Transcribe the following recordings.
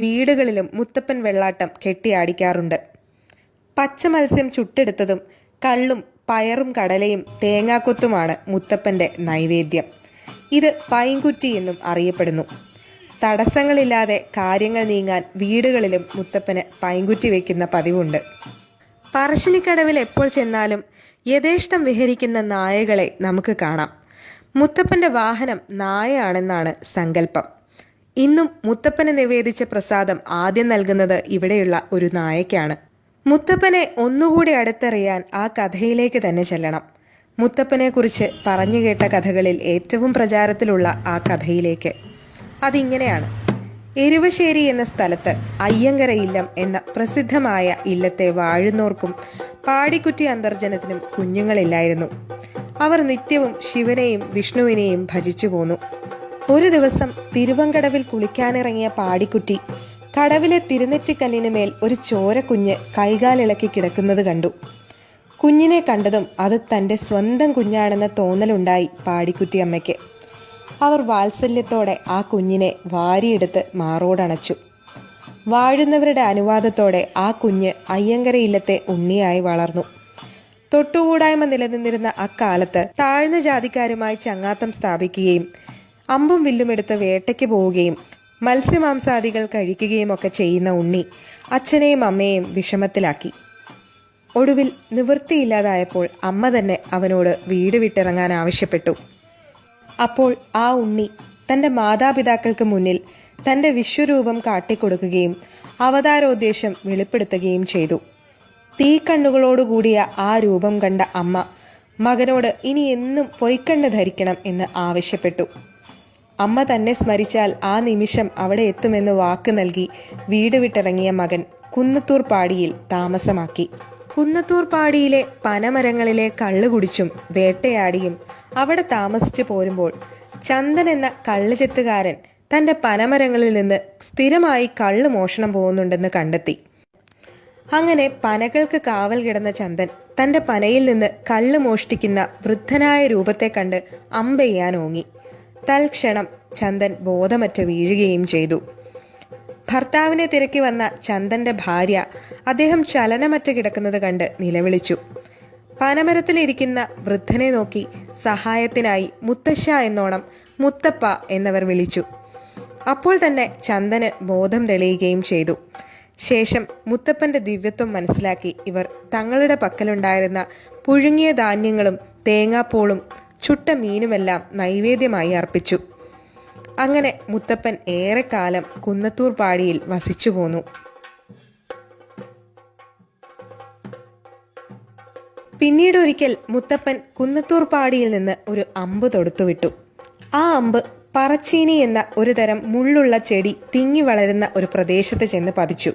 വീടുകളിലും മുത്തപ്പൻ വെള്ളാട്ടം കെട്ടിയാടിക്കാറുണ്ട്. പച്ച മത്സ്യം ചുട്ടെടുത്തതും കള്ളും പയറും കടലയും തേങ്ങാക്കൊത്തുമാണ് മുത്തപ്പന്റെ നൈവേദ്യം. ഇത് പൈങ്കുറ്റി എന്നും അറിയപ്പെടുന്നു. തടസ്സങ്ങളില്ലാതെ കാര്യങ്ങൾ നീങ്ങാൻ വീടുകളിലും മുത്തപ്പന് പൈങ്കുറ്റി വയ്ക്കുന്ന പതിവുണ്ട്. പറശ്ശിനിക്കടവിൽ എപ്പോൾ ചെന്നാലും യഥേഷ്ടം വിഹരിക്കുന്ന നായകളെ നമുക്ക് കാണാം. മുത്തപ്പന്റെ വാഹനം നായയാണെന്നാണ് സങ്കല്പം. ഇന്നും മുത്തപ്പന് നിവേദിച്ച പ്രസാദം ആദ്യം നൽകുന്നത് ഇവിടെയുള്ള ഒരു നായയ്ക്കാണ്. മുത്തപ്പനെ ഒന്നുകൂടി അടുത്തറിയാൻ ആ കഥയിലേക്ക് തന്നെ ചെല്ലണം. മുത്തപ്പനെ കുറിച്ച് പറഞ്ഞു കേട്ട കഥകളിൽ ഏറ്റവും പ്രചാരത്തിലുള്ള ആ കഥയിലേക്ക്. അതിങ്ങനെയാണ്. എരുവശ്ശേരി എന്ന സ്ഥലത്ത് അയ്യങ്കര ഇല്ലം എന്ന പ്രസിദ്ധമായ ഇല്ലത്തെ വാഴുന്നോർക്കും പാടിക്കുറ്റി അന്തർജനത്തിനും കുഞ്ഞുങ്ങളില്ലായിരുന്നു. അവർ നിത്യവും ശിവനെയും വിഷ്ണുവിനെയും ഭജിച്ചു പോന്നു. ഒരു ദിവസം തിരുവങ്കടവിൽ കുളിക്കാനിറങ്ങിയ പാടിക്കുട്ടി കടവിലെ തിരുനെറ്റിക്കല്ലിന് മേൽ ഒരു ചോരക്കുഞ്ഞ് കൈകാലിളക്കി കിടക്കുന്നത് കണ്ടു. കുഞ്ഞിനെ കണ്ടതും അത് തൻ്റെ സ്വന്തം കുഞ്ഞാണെന്ന തോന്നലുണ്ടായി പാടിക്കുറ്റി അമ്മയ്ക്ക്. അവർ വാത്സല്യത്തോടെ ആ കുഞ്ഞിനെ വാരിയെടുത്ത് മാറോടണച്ചു. വാഴുന്നവരുടെ അനുവാദത്തോടെ ആ കുഞ്ഞ് അയ്യങ്കര ഇല്ലത്തെ ഉണ്ണിയായി വളർന്നു. തൊട്ടുകൂടായ്മ നിലനിന്നിരുന്ന അക്കാലത്ത് താഴ്ന്ന ജാതിക്കാരുമായി ചങ്ങാത്തം സ്ഥാപിക്കുകയും അമ്പും വില്ലുമെടുത്ത് വേട്ടയ്ക്ക് പോവുകയും മത്സ്യമാംസാദികൾ കഴിക്കുകയും ഒക്കെ ചെയ്യുന്ന ഉണ്ണി അച്ഛനെയും അമ്മയെയും വിഷമത്തിലാക്കി. ഒടുവിൽ നിവൃത്തിയില്ലാതായപ്പോൾ അമ്മ തന്നെ അവനോട് വീട് വിട്ടിറങ്ങാൻ ആവശ്യപ്പെട്ടു. അപ്പോൾ ആ ഉണ്ണി തൻ്റെ മാതാപിതാക്കൾക്ക് മുന്നിൽ തൻ്റെ വിശ്വരൂപം കാട്ടിക്കൊടുക്കുകയും അവതാരോദ്ദേശം വെളിപ്പെടുത്തുകയും ചെയ്തു. തീക്കണ്ണുകളോടുകൂടിയ ആ രൂപം കണ്ട അമ്മ മകനോട് ഇനി എന്നും പൊയ്ക്കണ്ണ് ധരിക്കണം എന്ന് ആവശ്യപ്പെട്ടു. അമ്മ തന്നെ സ്മരിച്ചാൽ ആ നിമിഷം അവിടെ എത്തുമെന്ന് വാക്ക് നൽകി വീട് വിട്ടിറങ്ങിയ മകൻ കുന്നത്തൂർ പാടിയിൽ താമസമാക്കി. കുന്നത്തൂർ പാടിയിലെ പനമരങ്ങളിലെ കള്ള് കുടിച്ചും വേട്ടയാടിയും അവിടെ താമസിച്ചു പോരുമ്പോൾ ചന്ദൻ എന്ന കള്ളുചെത്തുകാരൻ തൻ്റെ പനമരങ്ങളിൽ നിന്ന് സ്ഥിരമായി കള്ള് മോഷണം പോകുന്നുണ്ടെന്ന് കണ്ടെത്തി. അങ്ങനെ പനകൾക്ക് കാവൽ കിടന്ന ചന്ദൻ തൻ്റെ പനയിൽ നിന്ന് കള്ള് മോഷ്ടിക്കുന്ന വൃദ്ധനായ രൂപത്തെ കണ്ട് അമ്പെയ്യാൻ ഓങ്ങി. തൽക്ഷണം ചന്ദൻ ബോധമറ്റ് വീഴുകയും ചെയ്തു. ഭർത്താവിനെ തിരക്കി വന്ന ചന്ദന്റെ ഭാര്യ അദ്ദേഹം ചലനമറ്റ് കിടക്കുന്നത് കണ്ട് നിലവിളിച്ചു. പനമരത്തിലിരിക്കുന്ന വൃദ്ധനെ നോക്കി സഹായത്തിനായി മുത്തശ്ശ എന്നോണം മുത്തപ്പ എന്നവർ വിളിച്ചു. അപ്പോൾ തന്നെ ചന്ദന് ബോധം തെളിയുകയും ചെയ്തു. ശേഷം മുത്തപ്പന്റെ ദിവ്യത്വം മനസ്സിലാക്കി ഇവർ തങ്ങളുടെ പക്കലുണ്ടായിരുന്ന പുഴുങ്ങിയ ധാന്യങ്ങളും തേങ്ങാപ്പോളും ചുട്ട മീനുമെല്ലാം നൈവേദ്യമായി അർപ്പിച്ചു. അങ്ങനെ മുത്തപ്പൻ ഏറെക്കാലം കുന്നത്തൂർ പാടിയിൽ വസിച്ചു പോന്നു. പിന്നീടൊരിക്കൽ മുത്തപ്പൻ കുന്നത്തൂർ പാടിയിൽ നിന്ന് ഒരു അമ്പ് തൊടുത്തുവിട്ടു. ആ അമ്പ് പറച്ചീനി എന്ന ഒരു തരം മുള്ളുള്ള ചെടി തിങ്ങി വളരുന്ന ഒരു പ്രദേശത്ത് ചെന്ന് പതിച്ചു.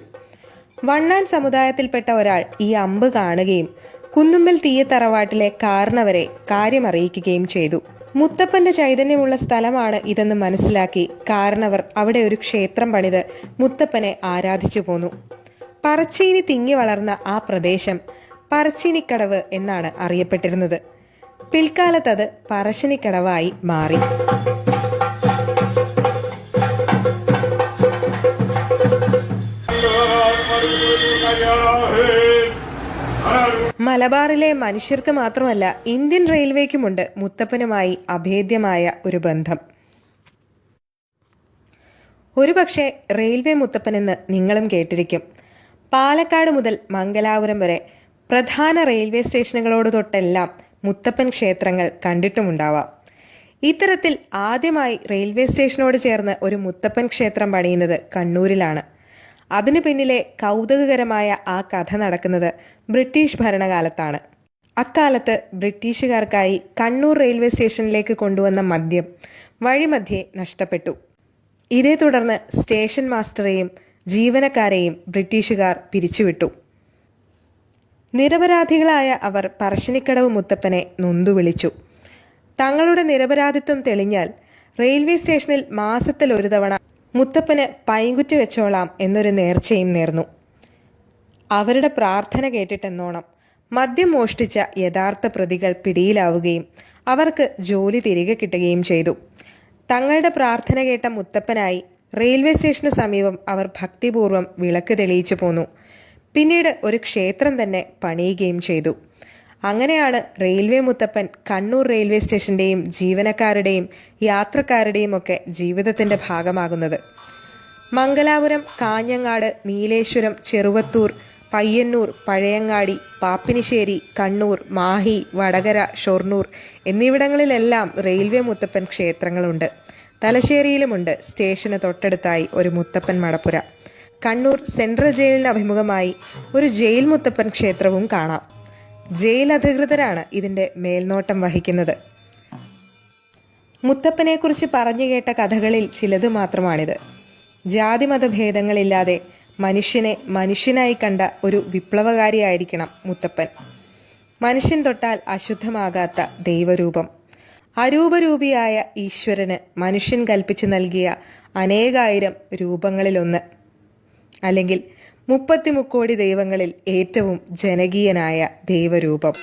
വണ്ണാൻ സമുദായത്തിൽപ്പെട്ട ഒരാൾ ഈ അമ്പ് കാണുകയും കുന്നുമ്മൽ തീയത്തറവാട്ടിലെ കാരണവരെ കാര്യമറിയിക്കുകയും ചെയ്തു. മുത്തപ്പന്റെ ചൈതന്യമുള്ള സ്ഥലമാണ് ഇതെന്ന് മനസ്സിലാക്കി കാരണവർ അവിടെ ഒരു ക്ഷേത്രം പണിത് മുത്തപ്പനെ ആരാധിച്ചു പോന്നു. പറച്ചീനി തിങ്ങി വളർന്ന ആ പ്രദേശം പറശ്ശിനിക്കടവ് എന്നാണ് അറിയപ്പെട്ടിരുന്നത്. പിൽക്കാലത്ത് അത് പറശ്ശിനിക്കടവായി മാറി. മലബാറിലെ മനുഷ്യർക്ക് മാത്രമല്ല ഇന്ത്യൻ റെയിൽവേക്കുമുണ്ട് മുത്തപ്പനുമായി അഭേദ്യമായ ഒരു ബന്ധം. ഒരുപക്ഷെ റെയിൽവേ മുത്തപ്പനെന്ന് നിങ്ങളും കേട്ടിരിക്കും. പാലക്കാട് മുതൽ മംഗലാപുരം വരെ പ്രധാന റെയിൽവേ സ്റ്റേഷനുകളോട് തൊട്ടെല്ലാം മുത്തപ്പൻ ക്ഷേത്രങ്ങൾ കണ്ടിട്ടുമുണ്ടാവാം. ഇത്തരത്തിൽ ആദ്യമായി റെയിൽവേ സ്റ്റേഷനോട് ചേർന്ന് ഒരു മുത്തപ്പൻ ക്ഷേത്രം പണിയുന്നത് കണ്ണൂരിലാണ്. അതിനു പിന്നിലെ കൗതുകകരമായ ആ കഥ നടക്കുന്നത് ബ്രിട്ടീഷ് ഭരണകാലത്താണ്. അക്കാലത്ത് ബ്രിട്ടീഷുകാർക്കായി കണ്ണൂർ റെയിൽവേ സ്റ്റേഷനിലേക്ക് കൊണ്ടുവന്ന മദ്യം വഴിമധ്യേ നഷ്ടപ്പെട്ടു. ഇതേ തുടർന്ന് സ്റ്റേഷൻ മാസ്റ്ററെയും ജീവനക്കാരെയും ബ്രിട്ടീഷുകാർ പിരിച്ചുവിട്ടു. നിരപരാധികളായ അവർ പറശ്ശിനിക്കടവ് മുത്തപ്പനെ നൊന്തുവിളിച്ചു. തങ്ങളുടെ നിരപരാധിത്വം തെളിഞ്ഞാൽ റെയിൽവേ സ്റ്റേഷനിൽ മാസത്തിൽ ഒരു തവണ മുത്തപ്പന് പൈങ്കുറ്റി വെച്ചോളാം എന്നൊരു നേർച്ചയും നേർന്നു. അവരുടെ പ്രാർത്ഥന കേട്ടിട്ടെന്നോണം മദ്യം മോഷ്ടിച്ച യഥാർത്ഥ പ്രതികൾ പിടിയിലാവുകയും അവർക്ക് ജോലി തിരികെ കിട്ടുകയും ചെയ്തു. തങ്ങളുടെ പ്രാർത്ഥന കേട്ട മുത്തപ്പനായി റെയിൽവേ സ്റ്റേഷന് സമീപം അവർ ഭക്തിപൂർവ്വം വിളക്ക് തെളിയിച്ചു പോന്നു. പിന്നീട് ഒരു ക്ഷേത്രം തന്നെ പണിയുകയും ചെയ്തു. അങ്ങനെയാണ് റെയിൽവേ മുത്തപ്പൻ കണ്ണൂർ റെയിൽവേ സ്റ്റേഷന്റെയും ജീവനക്കാരുടെയും യാത്രക്കാരുടെയും ഒക്കെ ജീവിതത്തിന്റെ ഭാഗമാകുന്നത്. മംഗലാപുരം, കാഞ്ഞങ്ങാട്, നീലേശ്വരം, ചെറുവത്തൂർ, പയ്യന്നൂർ, പഴയങ്ങാടി, പാപ്പിനിശ്ശേരി, കണ്ണൂർ, മാഹി, വടകര, ഷൊർണൂർ എന്നിവിടങ്ങളിലെല്ലാം റെയിൽവേ മുത്തപ്പൻ ക്ഷേത്രങ്ങളുണ്ട്. തലശ്ശേരിയിലുമുണ്ട് സ്റ്റേഷന് തൊട്ടടുത്തായി ഒരു മുത്തപ്പൻ മടപ്പുര. കണ്ണൂർ സെൻട്രൽ ജയിലിന് അഭിമുഖമായി ഒരു ജയിൽ മുത്തപ്പൻ ക്ഷേത്രവും കാണാം. ജയിൽ അധികൃതരാണ് ഇതിന്റെ മേൽനോട്ടം വഹിക്കുന്നത്. മുത്തപ്പനെക്കുറിച്ച് പറഞ്ഞു കേട്ട കഥകളിൽ ചിലത് മാത്രമാണിത്. ജാതിമതഭേദങ്ങളില്ലാതെ മനുഷ്യനെ മനുഷ്യനായി കണ്ട ഒരു വിപ്ലവകാരിയായിരിക്കണം മുത്തപ്പൻ. മനുഷ്യൻ തൊട്ടാൽ അശുദ്ധമാകാത്ത ദൈവരൂപം. അരൂപരൂപിയായ ഈശ്വരന് മനുഷ്യൻ കൽപ്പിച്ചു നൽകിയ അനേകായിരം രൂപങ്ങളിലൊന്ന്, അല്ലെങ്കിൽ 33 കോടി ദൈവങ്ങളിൽ ഏറ്റവും ജനകീയനായ ദൈവരൂപം.